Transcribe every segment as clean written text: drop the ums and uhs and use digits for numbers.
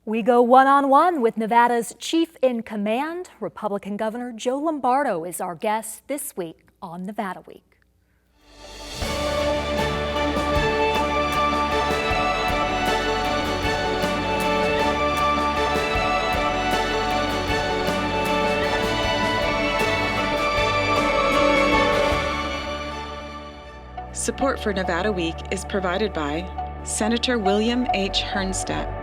We go one-on-one with Nevada's chief in command. Republican Governor Joe Lombardo is our guest this week on Nevada Week. Support for Nevada Week is provided by Senator William H. Hernstedt.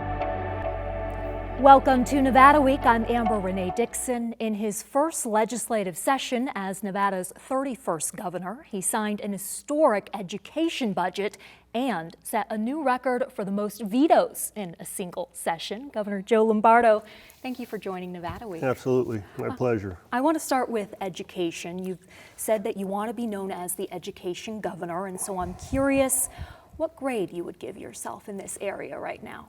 Welcome to Nevada Week. I'm Amber Renee Dixon. In his first legislative session as Nevada's 31st governor, he signed an historic education budget and set a new record for the most vetoes in a single session. Governor Joe Lombardo, thank you for joining Nevada Week. Absolutely, my pleasure. I want to start with education. You've said that you want to be known as the education governor, and so I'm curious what grade you would give yourself in this area right now.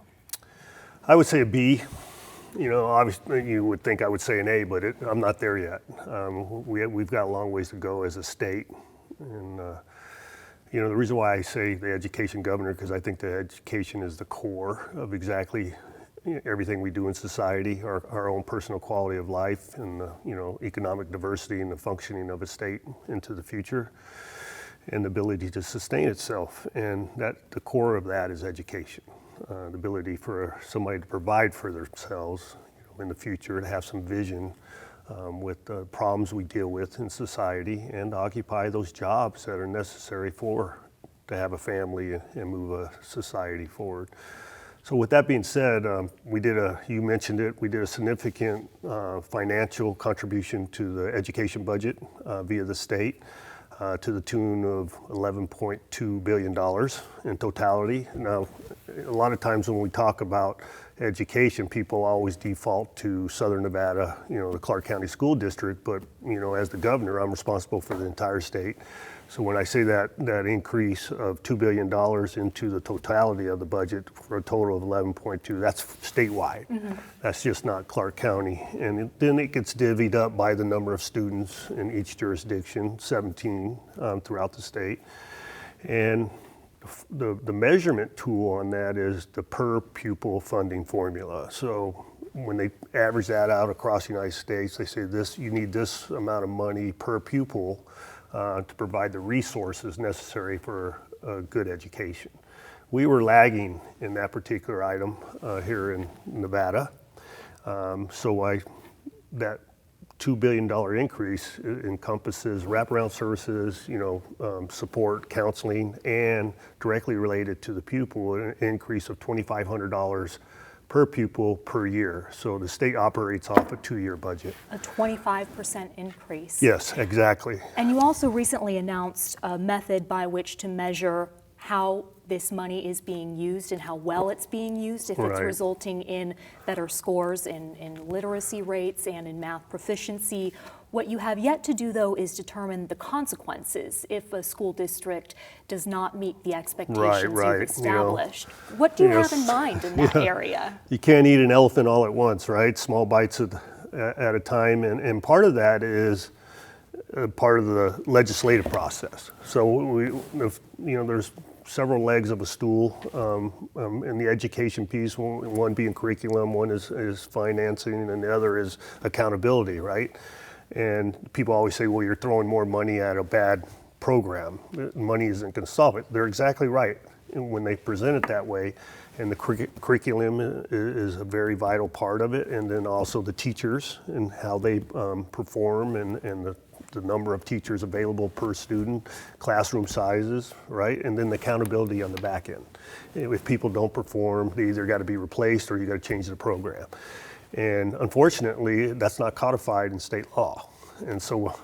I would say a B. You know, obviously you would think I would say an A, but I'm not there yet. We've got a long ways to go as a state. And, you know, the reason why I say the education governor, because I think the education is the core of exactly everything we do in society, our own personal quality of life and, you know, economic diversity and the functioning of a state into the future and the ability to sustain itself. And the core of that is education. The ability for somebody to provide for themselves, you know, in the future, to have some vision with the problems we deal with in society, and to occupy those jobs that are necessary to have a family and move a society forward. So with that being said, you mentioned it, we did a significant financial contribution to the education budget via the state. To the tune of $11.2 billion in totality. Now, a lot of times when we talk about education, people always default to Southern Nevada, you know, the Clark County School District, but, you know, as the governor, I'm responsible for the entire state. So when I say that increase of $2 billion into the totality of the budget for a total of 11.2, that's statewide. Mm-hmm. That's just not Clark County. And then it gets divvied up by the number of students in each jurisdiction, 17 throughout the state. And the measurement tool on that is the per pupil funding formula. So when they average that out across the United States, they say you need this amount of money per pupil to provide the resources necessary for a good education. We were lagging in that particular item here in Nevada. So that $2 billion increase encompasses wraparound services, you know, support, counseling, and directly related to the pupil, an increase of $2,500 per pupil per year. So the state operates off a 2-year budget. A 25% increase. Yes, exactly. And you also recently announced a method by which to measure how this money is being used and how well it's being used, if it's resulting in better scores in literacy rates and in math proficiency. What you have yet to do, though, is determine the consequences if a school district does not meet the expectations you've established. You know, what do you have in mind in that area? You can't eat an elephant all at once, right? Small bites at a time. And part of that is part of the legislative process. So, you know, there's several legs of a stool in the education piece, one being curriculum, one is financing, and the other is accountability, right? And people always say, well, you're throwing more money at a bad program. Money isn't going to solve it. They're exactly right when they present it that way. And the curriculum is a very vital part of it. And then also the teachers and how they perform and the number of teachers available per student, classroom sizes, right? And then the accountability on the back end. If people don't perform, they either got to be replaced or you got to change the program. And unfortunately, that's not codified in state law. And so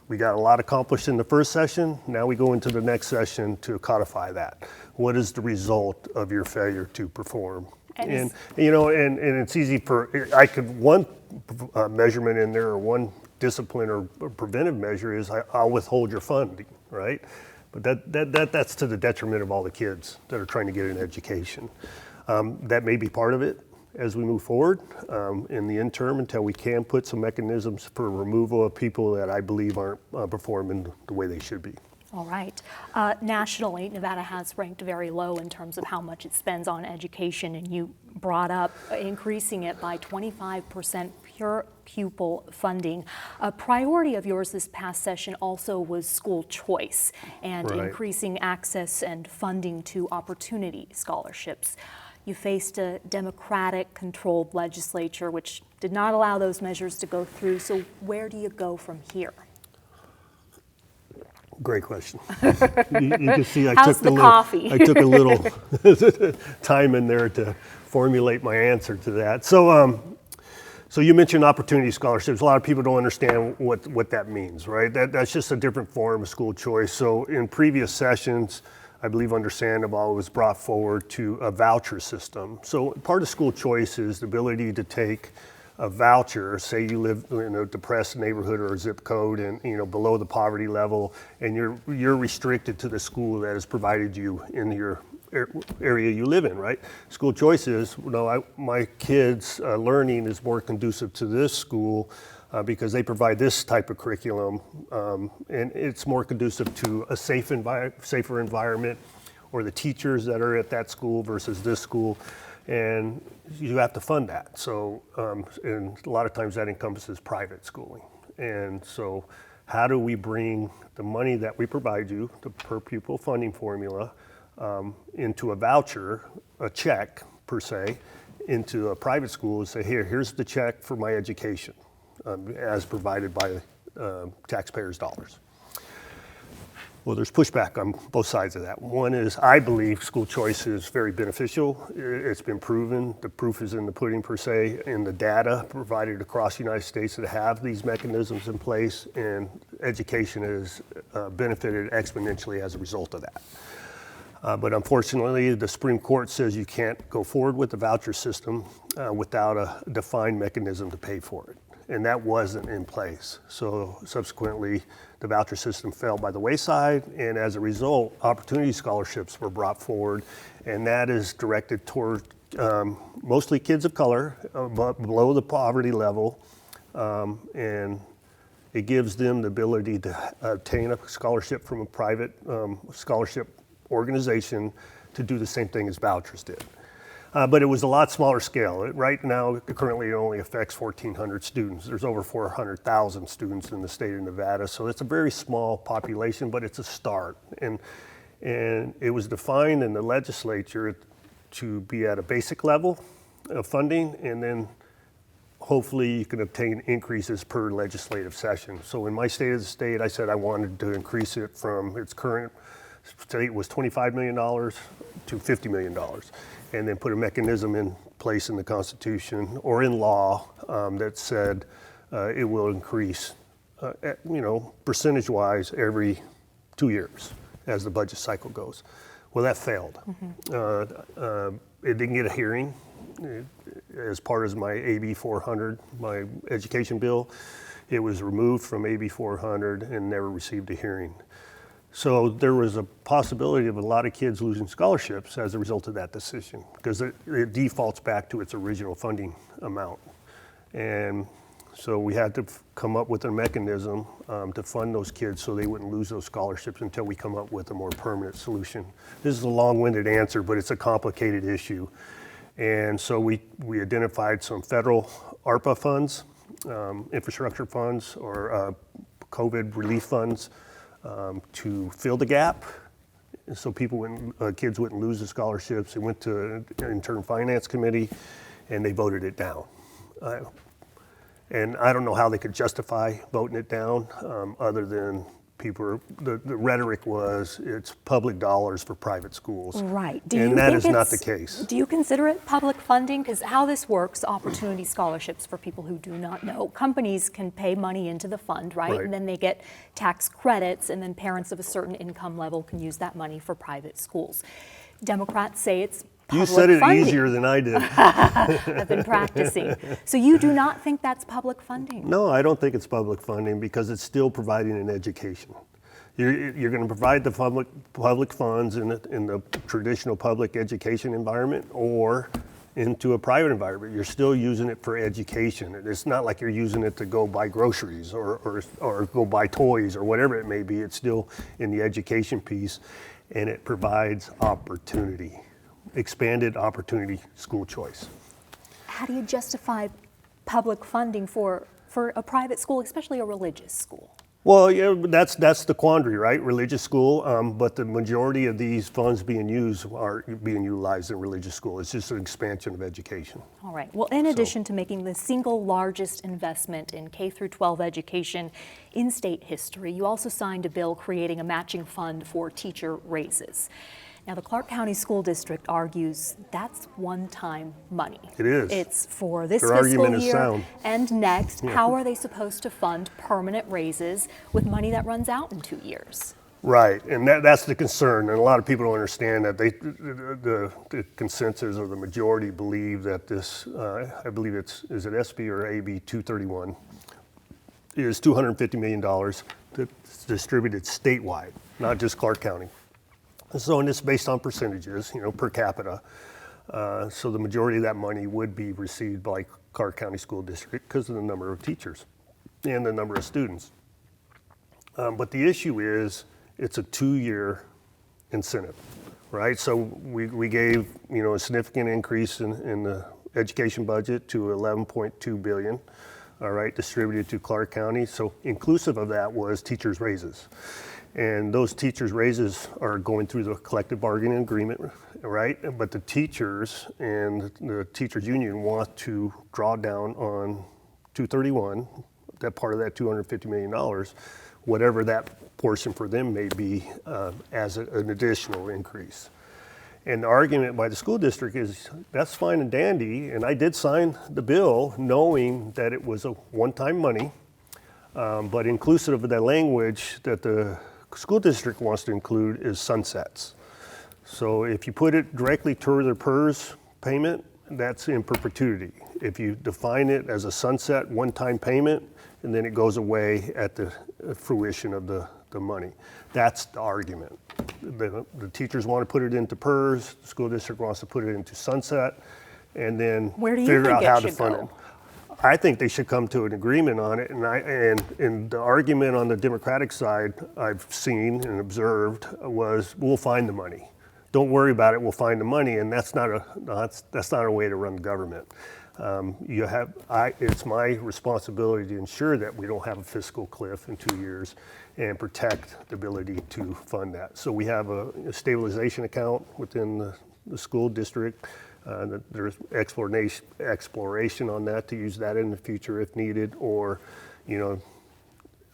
we got a lot accomplished in the first session. Now we go into the next session to codify that. What is the result of your failure to perform? And you know, and it's easy one measurement in there, or one discipline or preventive measure is I'll withhold your funding, right? But that's to the detriment of all the kids that are trying to get an education. That may be part of it as we move forward in the interim, until we can put some mechanisms for removal of people that I believe aren't performing the way they should be. All right. Nationally, Nevada has ranked very low in terms of how much it spends on education, and you brought up increasing it by 25% per pupil funding. A priority of yours this past session also was school choice and increasing access and funding to opportunity scholarships. You faced a Democratic-controlled legislature which did not allow those measures to go through, so where do you go from here? Great question. You can see I How's took the coffee? I took a little time in there to formulate my answer to that. So you mentioned opportunity scholarships. A lot of people don't understand what that means, right? That's just a different form of school choice. So in previous sessions, I believe under Sandoval, it was brought forward to a voucher system. So part of school choice is the ability to take a voucher, say you live in a depressed neighborhood or a zip code and below the poverty level, and you're restricted to the school that has provided you in your area you live in, right? School choice is, my kids' learning is more conducive to this school because they provide this type of curriculum, and it's more conducive to a safer environment, or the teachers that are at that school versus this school. And you have to fund that. So, and a lot of times that encompasses private schooling. And so how do we bring the money that we provide you, the per pupil funding formula, into a voucher, a check per se, into a private school and say, here's the check for my education, as provided by taxpayers' dollars. Well, there's pushback on both sides of that. One is, I believe school choice is very beneficial. It's been proven. The proof is in the pudding, per se, in the data provided across the United States that have these mechanisms in place, and education has benefited exponentially as a result of that. But unfortunately, the Supreme Court says you can't go forward with the voucher system without a defined mechanism to pay for it. And that wasn't in place. So subsequently, the voucher system fell by the wayside, and as a result, opportunity scholarships were brought forward, and that is directed toward mostly kids of color, below the poverty level, and it gives them the ability to obtain a scholarship from a private scholarship organization to do the same thing as vouchers did. But it was a lot smaller scale. Right now, currently, it only affects 1,400 students. There's over 400,000 students in the state of Nevada, so it's a very small population, but it's a start. And it was defined in the legislature to be at a basic level of funding, and then hopefully you can obtain increases per legislative session. So in my state of the state, I said I wanted to increase it from its current state was $25 million to $50 million. And then put a mechanism in place in the Constitution or in law that said it will increase, percentage-wise every 2 years as the budget cycle goes. Well, that failed. It didn't get a hearing as part of my AB 400, my education bill. It was removed from AB 400 and never received a hearing. So there was a possibility of a lot of kids losing scholarships as a result of that decision, because it defaults back to its original funding amount. And so we had to come up with a mechanism to fund those kids so they wouldn't lose those scholarships until we come up with a more permanent solution. This is a long-winded answer, but it's a complicated issue. And so we identified some federal ARPA funds, infrastructure funds, or COVID relief funds, to fill the gap, so kids wouldn't lose the scholarships. It went to an intern finance committee, and they voted it down. And I don't know how they could justify voting it down, other than the rhetoric was it's public dollars for private schools. Right. And that is not the case. Do you consider it public funding? Because how this works, opportunity scholarships, for people who do not know, companies can pay money into the fund, right? And then they get tax credits, and then parents of a certain income level can use that money for private schools. Democrats say it's public You said it funding. easier than I did. I've been practicing. So you do not think that's public funding? No, I don't think it's public funding because it's still providing an education. You're going to provide the public funds in the traditional public education environment, or into a private environment. You're still using it for education. It's not like you're using it to go buy groceries or go buy toys or whatever it may be. It's still in the education piece, and it provides opportunity, expanded opportunity school choice. How do you justify public funding for a private school, especially a religious school? Well, yeah, that's the quandary, right? Religious school, but the majority of these funds being used are being utilized in religious school. It's just an expansion of education. All right. Well, in addition to making the single largest investment in K through 12 education in state history, you also signed a bill creating a matching fund for teacher raises. Now, the Clark County School District argues that's one-time money. It is. It's for this Their fiscal argument is year sound. and next. How are they supposed to fund permanent raises with money that runs out in 2 years? Right, and that's the concern, and a lot of people don't understand that. The consensus or the majority believe that this, I believe is it SB or AB 231, is $250 million that's distributed statewide, not just Clark County. So, and it's based on percentages, per capita. So the majority of that money would be received by Clark County School District because of the number of teachers and the number of students. But the issue is, it's a 2-year incentive, right? So we gave, a significant increase in the education budget to $11.2 billion, all right, distributed to Clark County. So inclusive of that was teachers' raises. And those teachers' raises are going through the collective bargaining agreement, right? But the teachers and the teachers union want to draw down on 231, that part of that $250 million, whatever that portion for them may be, as an additional increase. And the argument by the school district is that's fine and dandy, and I did sign the bill knowing that it was a one-time money, but inclusive of that language that the school district wants to include is sunsets. So if you put it directly to their PERS payment, that's in perpetuity. If you define it as a sunset one-time payment, and then it goes away at the fruition of the money. That's the argument. The teachers want to put it into PERS, the school district wants to put it into sunset, and then figure out how to fund it. I think they should come to an agreement on it, and the argument on the Democratic side I've seen and observed was, we'll find the money. Don't worry about it, we'll find the money, and that's not a way to run the government. It's my responsibility to ensure that we don't have a fiscal cliff in 2 years and protect the ability to fund that. So we have a stabilization account within the school district. There's exploration on that to use that in the future if needed, or,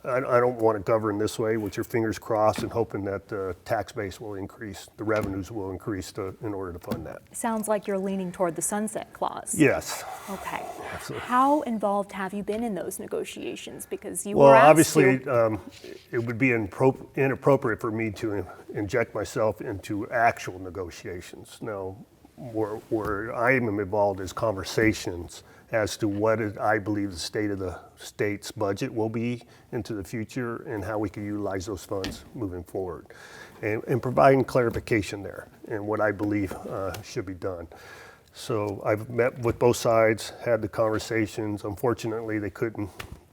I don't want to govern this way with your fingers crossed and hoping that the tax base will increase, the revenues will increase in order to fund that. Sounds like you're leaning toward the sunset clause. Yes. Okay. Absolutely. How involved have you been in those negotiations? Because you were asked obviously, to... it would be inappropriate for me to inject myself into actual negotiations. Now, where I am involved is conversations as to what I believe the state of the state's budget will be into the future and how we can utilize those funds moving forward, and providing clarification there and what I believe should be done. So I've met with both sides, had the conversations. Unfortunately, they couldn't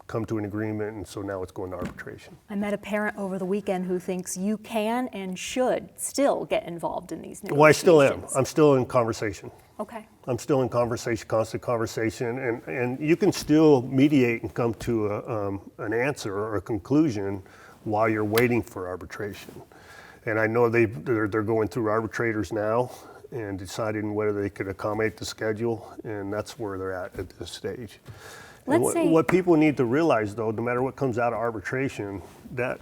come to an agreement, and so now it's going to arbitration. I met a parent over the weekend who thinks you can and should still get involved in these negotiations. Well, I still am. I'm still in conversation. Okay. I'm still in conversation, constant conversation, and you can still mediate and come to an answer or a conclusion while you're waiting for arbitration. And I know they're going through arbitrators now and deciding whether they could accommodate the schedule, and that's where they're at this stage. What people need to realize, though, no matter what comes out of arbitration, that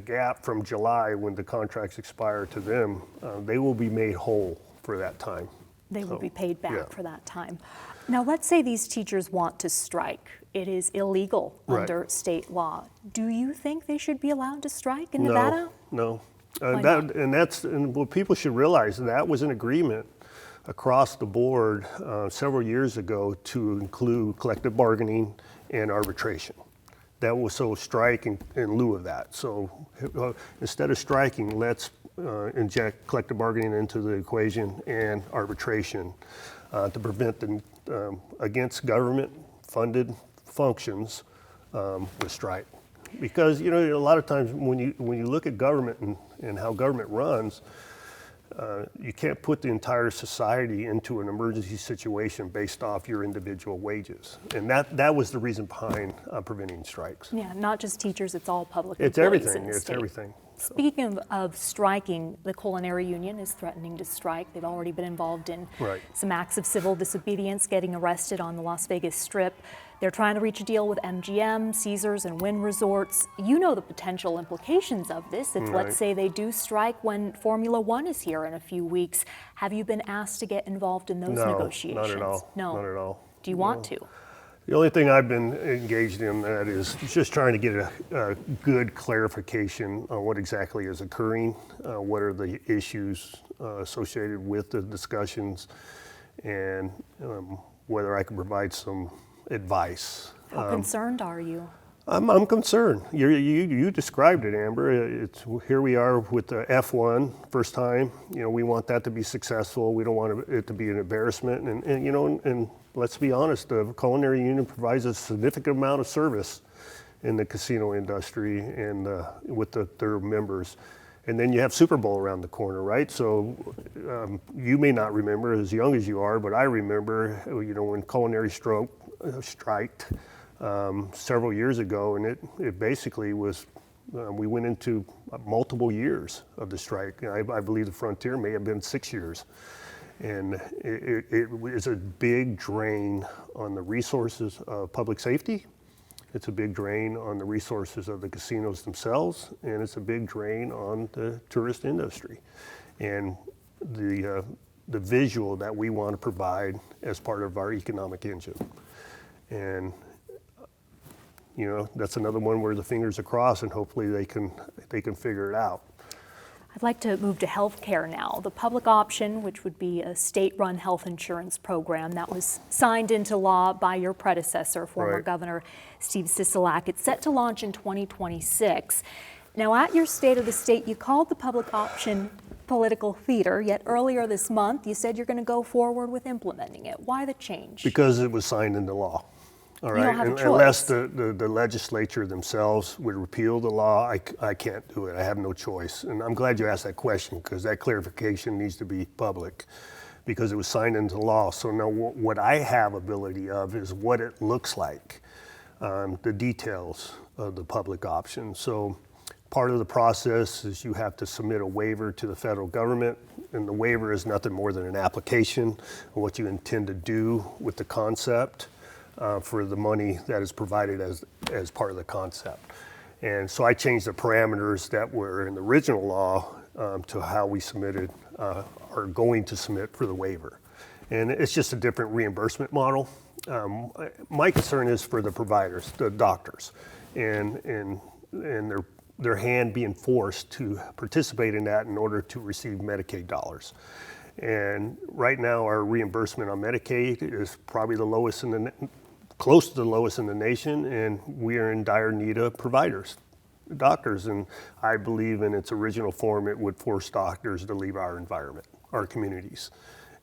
gap from July when the contracts expire to them, they will be made whole for that time. They will be paid back for that time. Now, let's say these teachers want to strike. It is illegal under state law. Do you think they should be allowed to strike in Nevada? No. Why not? And what people should realize, that was an agreement across the board several years ago to include collective bargaining and arbitration. That was so strike in lieu of that. So instead of striking, let's inject collective bargaining into the equation and arbitration. to prevent against government-funded functions with strike. Because a lot of times when you look at government and how government runs, you can't put the entire society into an emergency situation based off your individual wages. And that was the reason behind preventing strikes. Yeah, not just teachers, it's all public It's employees everything, in the it's state. everything. Speaking of striking, the Culinary Union is threatening to strike. They've already been involved in some acts of civil disobedience, getting arrested on the Las Vegas Strip. They're trying to reach a deal with MGM, Caesars, and Wynn Resorts. You know the potential implications of this if, let's say, they do strike when Formula One is here in a few weeks. Have you been asked to get involved in those negotiations? No, not at all. No, not at all. Do you want to? The only thing I've been engaged in that is just trying to get a good clarification on what exactly is occurring, what are the issues associated with the discussions, and whether I can provide some advice. How concerned are you? I'm concerned. You described it, Amber. Here we are with the F1 first time. We want that to be successful. We don't want it to be an embarrassment. And let's be honest, the Culinary Union provides a significant amount of service in the casino industry and with their members. And then you have Super Bowl around the corner, right? So you may not remember, as young as you are, but I remember, when Culinary striked several years ago, and it basically was, we went into multiple years of the strike. I believe the Frontier may have been 6 years. And it is a big drain on the resources of public safety. It's a big drain on the resources of the casinos themselves, and it's a big drain on the tourist industry. And the visual that we want to provide as part of our economic engine. And that's another one where the fingers are crossed, and hopefully they can figure it out. I'd like to move to healthcare now. The public option, which would be a state-run health insurance program that was signed into law by your predecessor, former Governor Steve Sisolak. It's set to launch in 2026. Now, at your State of the State, you called the public option political theater, yet earlier this month you said you're going to go forward with implementing it. Why the change? Because it was signed into law. All right, You don't have a choice. Unless the legislature themselves would repeal the law, I can't do it. I have no choice. And I'm glad you asked that question, because that clarification needs to be public, because it was signed into law. So now what I have ability of is what it looks like, the details of the public option. So part of the process is you have to submit a waiver to the federal government, and the waiver is nothing more than an application of what you intend to do with the concept. For the money that is provided as part of the concept. And so I changed the parameters that were in the original law to how we are going to submit for the waiver. And it's just a different reimbursement model. My concern is for the providers, the doctors, and their hand being forced to participate in that in order to receive Medicaid dollars. And right now our reimbursement on Medicaid is probably the lowest close to the lowest in the nation, and we are in dire need of providers, doctors, and I believe in its original form it would force doctors to leave our environment, our communities,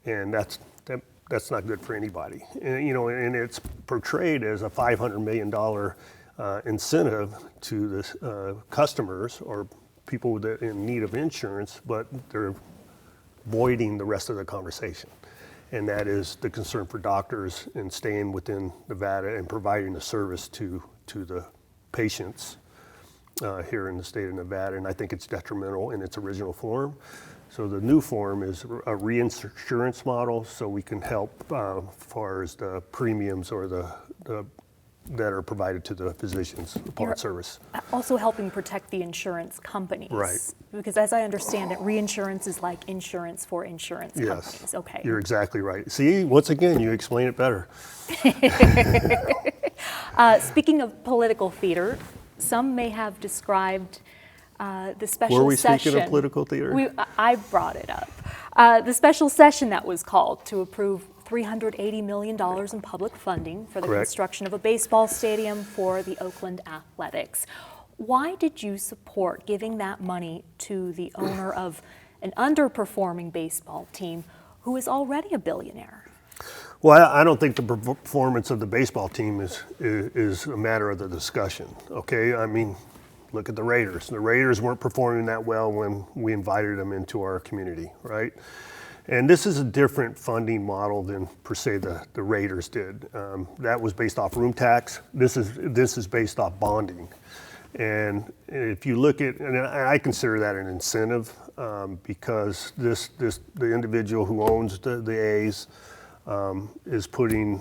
and that's not good for anybody. And and it's portrayed as a $500 million incentive to the customers or people that in need of insurance, but they're voiding the rest of the conversation. And that is the concern for doctors and staying within Nevada and providing a service to the patients here in the state of Nevada. And I think it's detrimental in its original form. So the new form is a reinsurance model, so we can help as far as the premiums or that are provided to the physicians upon service. Also helping protect the insurance companies. Right. Because as I understand it, reinsurance is like insurance for insurance companies. Yes, Okay. you're exactly right. See, once again, you explain it better. Speaking of political theater, some may have described the special session. Were we speaking of political theater? I brought it up. The special session that was called to approve $380 million in public funding for the construction of a baseball stadium for the Oakland Athletics. Why did you support giving that money to the owner of an underperforming baseball team who is already a billionaire? Well, I don't think the performance of the baseball team is a matter of the discussion, okay? I mean, look at the Raiders. The Raiders weren't performing that well when we invited them into our community, right? And this is a different funding model than per se the Raiders did. That was based off room tax. This is based off bonding. And if you look at, and I consider that an incentive because the individual who owns the A's is putting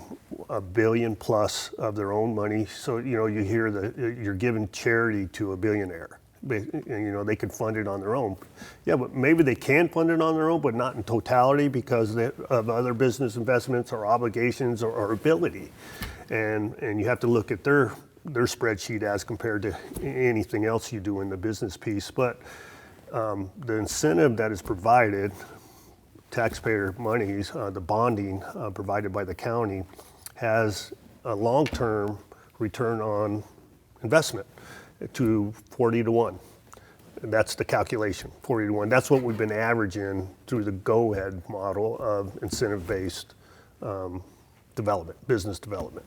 $1 billion plus of their own money. So, you hear that you're giving charity to a billionaire. They could fund it on their own. Yeah, but maybe they can fund it on their own, but not in totality because of other business investments or obligations or ability. And you have to look at their spreadsheet as compared to anything else you do in the business piece. But the incentive that is provided, taxpayer monies, the bonding provided by the county, has a long-term return on investment to 40 to 1. And that's the calculation, 40 to 1. That's what we've been averaging through the go-ahead model of incentive-based development, business development.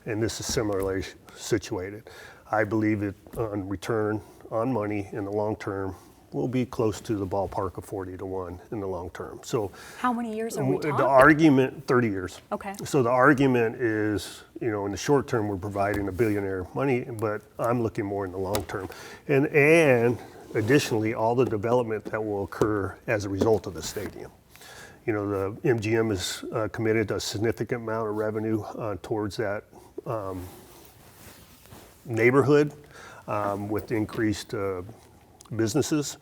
And this is similarly situated. I believe it on return on money in the long term will be close to the ballpark of 40 to 1 in the long term. So how many years are we talking? The argument, 30 years. Okay. So the argument is, in the short term, we're providing a billionaire money, but I'm looking more in the long term. And additionally, all the development that will occur as a result of the stadium. The MGM is committed a significant amount of revenue towards that neighborhood with increased businesses,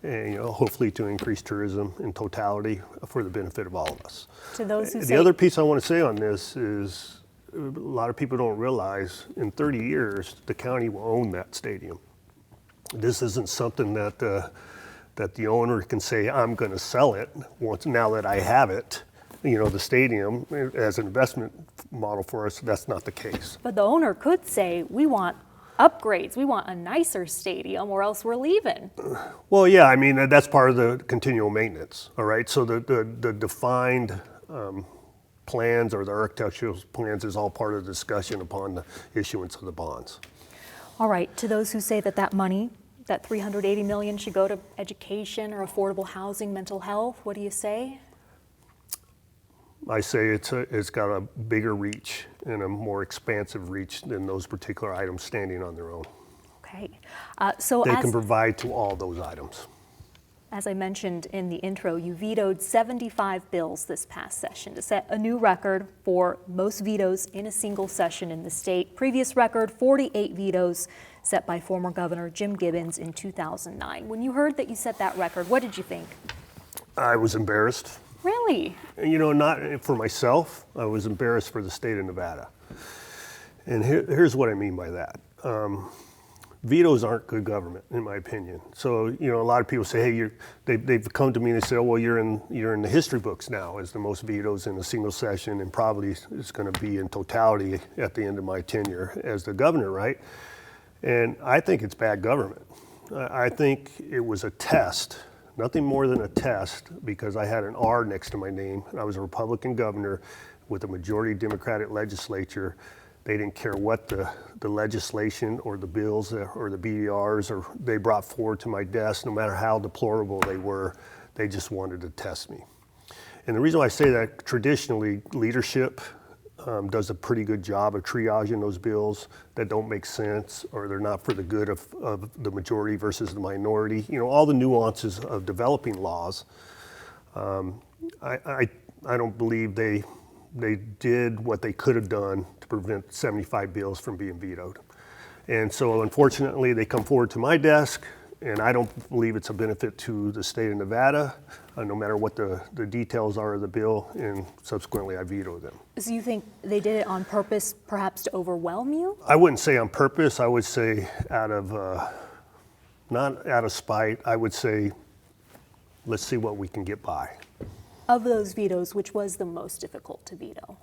and hopefully to increase tourism in totality for the benefit of all of us. To those who The other piece I want to say on this is a lot of people don't realize in 30 years the county will own that stadium. This isn't something that the owner can say, I'm going to sell it now that I have it. The stadium as an investment model for us, that's not the case. But the owner could say, we want upgrades, we want a nicer stadium or else we're leaving. Well, yeah, I mean, that's part of the continual maintenance, all right? So the defined plans or the architectural plans is all part of the discussion upon the issuance of the bonds. All right, to those who say that money, that $380 million should go to education or affordable housing, mental health, what do you say? I say it's got a bigger reach and a more expansive reach than those particular items standing on their own. Okay. They can provide to all those items. As I mentioned in the intro, you vetoed 75 bills this past session to set a new record for most vetoes in a single session in the state. Previous record, 48 vetoes set by former Governor Jim Gibbons in 2009. When you heard that you set that record, what did you think? I was embarrassed. Really? Not for myself. I was embarrassed for the state of Nevada. And here's what I mean by that. Vetoes aren't good government, in my opinion. So, a lot of people say, hey, they've come to me and they say, oh, well, you're in the history books now as the most vetoes in a single session, and probably it's going to be in totality at the end of my tenure as the governor, right? And I think it's bad government. I think it was a test. Nothing more than a test, because I had an R next to my name. I was a Republican governor with a majority Democratic legislature. They didn't care what the legislation or the bills or the BDRs or they brought forward to my desk, no matter how deplorable they were. They just wanted to test me. And the reason why I say that, traditionally, leadership does a pretty good job of triaging those bills that don't make sense or they're not for the good of the majority versus the minority. All the nuances of developing laws. I don't believe they did what they could have done to prevent 75 bills from being vetoed. And so unfortunately they come forward to my desk, and I don't believe it's a benefit to the state of Nevada, no matter what the details are of the bill, and subsequently I veto them. So you think they did it on purpose, perhaps to overwhelm you? I wouldn't say on purpose. I would say not out of spite. I would say, let's see what we can get by. Of those vetoes, which was the most difficult to veto?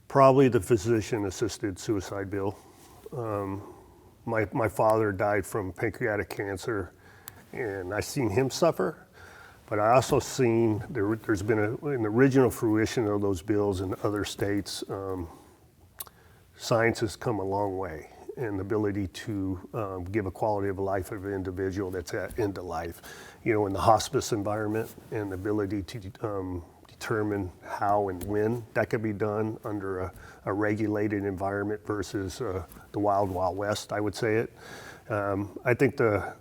Probably the physician-assisted suicide bill. My father died from pancreatic cancer, and I seen him suffer, But I also seen there's been an original fruition of those bills in other states. Science has come a long way, and the ability to give a quality of life of an individual that's at end of life, you know, in the hospice environment, and the ability to determine how and when that could be done under a regulated environment versus the wild, wild west, I would say it. I think the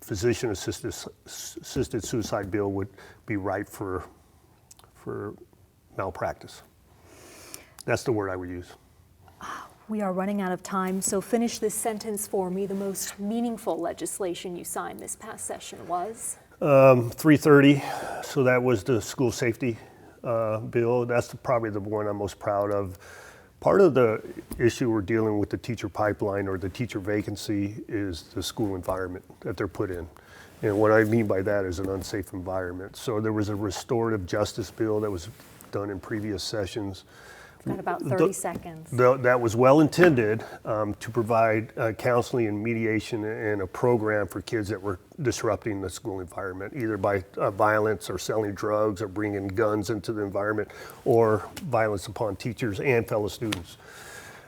physician-assisted suicide bill would be ripe for malpractice. That's the word I would use. We are running out of time, so finish this sentence for me. The most meaningful legislation you signed this past session was? 330, so that was the school safety bill. That's probably the one I'm most proud of. Part of the issue we're dealing with the teacher pipeline or the teacher vacancy is the school environment that they're put in. And what I mean by that is an unsafe environment. So there was a restorative justice bill that was done in previous sessions. Got about 30 seconds. That was well intended to provide counseling and mediation and a program for kids that were disrupting the school environment, either by violence or selling drugs or bringing guns into the environment, or violence upon teachers and fellow students.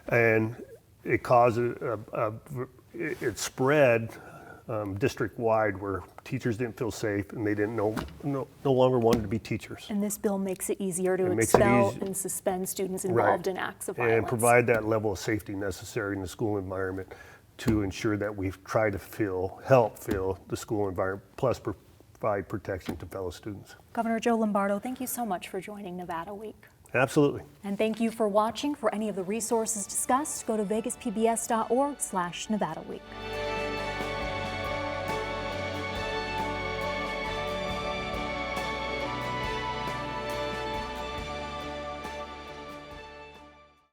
And it caused, it spread district-wide, where teachers didn't feel safe and they didn't no longer wanted to be teachers. And this bill makes it easier to expel and suspend students involved in acts of violence. And provide that level of safety necessary in the school environment to ensure that we've tried to help fill the school environment, plus provide protection to fellow students. Governor Joe Lombardo, thank you so much for joining Nevada Week. Absolutely. And thank you for watching. For any of the resources discussed, go to vegaspbs.org/Nevada Week.